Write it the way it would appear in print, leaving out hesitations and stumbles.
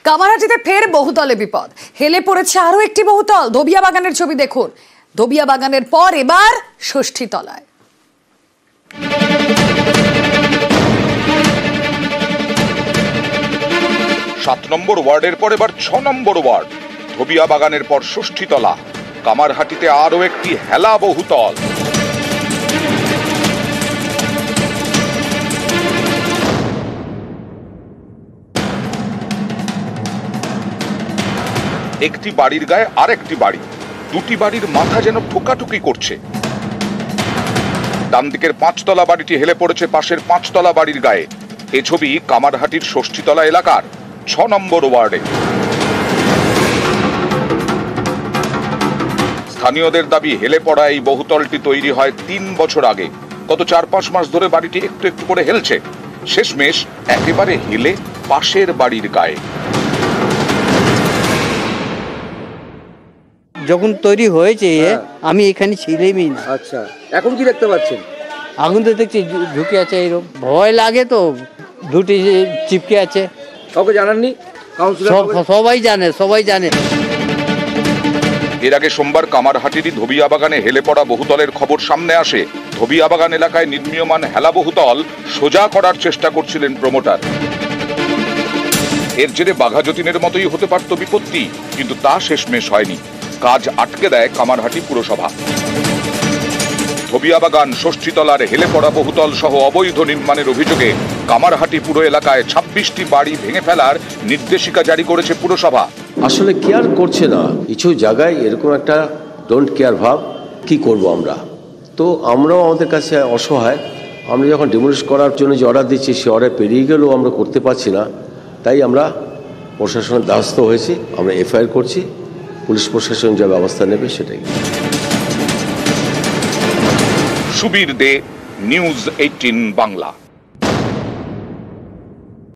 কামারহাটিতে ফের বহুতলে বিপদ, হেলে পড়েছে আরো একটি বহুতল। ধোবিয়া বাগানের ছবি দেখুন। ধোবিয়া বাগানের পর এবার ষষ্ঠী তলায়। সাত নম্বর ওয়ার্ডের পর এবার ৬ নম্বর ওয়ার্ড। ধোবিয়া বাগানের পর ষষ্ঠীতলা। কামারহাটিতে আরো একটি হেলা বহুতল। একটি বাড়ির গায়ে আরেকটি বাড়ি, দুটি বাড়ির মাথা যেন ঠোকাঠুকি করছে। ডান দিকের ৫ তলা বাড়িটি হেলে পড়েছে পাশের ৫ তলা বাড়ির গায়ে। এ ছবি কামারহাটির ষষ্ঠীতলা এলাকার ৬ নম্বর ওয়ার্ডে। স্থানীয়দের দাবি, হেলে পড়া এই বহুতলটি তৈরি হয় ৩ বছর আগে। গত ৪-৫ মাস ধরে বাড়িটি একটু একটু করে হেলছে, শেষমেশ একেবারে হেলে পাশের বাড়ির গায়ে। যখন তৈরি হয়েছে আমি এখানে ছিলামই না। আচ্ছা, এখন কি দেখতে পাচ্ছেন? আগুন তো দেখছি ঢুকে আছে, এরকম ভয় লাগে তো, দুটি চিপকে আছে। কাউকে জানাননি? সবাই জানে। এর আগে সোমবার কামারহাটিরই ধোবিয়া বাগানে হেলে পড়া বহুতলের খবর সামনে আসে। ধোবিয়া বাগান এলাকায় নির্মীয়মান হেলা বহুতল সোজা করার চেষ্টা করছিলেন প্রমোটার। এর জেরে বাঘা যতীনের মতোই হতে পারত বিপত্তি, কিন্তু তা শেষমেশ হয়নি। কাজ আটকে দেয় কামারহাটি পুরসভা। ধোবিয়া বাগান, ষষ্ঠীতলার হেলে পড়া বহুতল সহ অবৈধ নির্মাণের অভিযোগে কামারহাটি পুরো এলাকায় ২৬টি বাড়ি ভেঙে ফেলার নির্দেশিকা জারি করেছে পুরসভা। আসলে কেয়ার করছে না, কিছু জায়গায় এরকম একটা ডোন্ট কেয়ার ভাব। কি করব আমরা? তো আমরাও আমাদের কাছে অসহায়। আমরা যখন ডিমোলিশ করার জন্য যে অর্ডার দিচ্ছি, সে অর্ডার পেরিয়ে গেলেও আমরা করতে পারছি না। তাই আমরা প্রশাসনের দ্বারস্থ হয়েছি, আমরা এফআইআর করছি। পুলিশ প্রশাসন যা ব্যবস্থা নেবে সেটাই। সুবীর দে, নিউজ 18 বাংলা।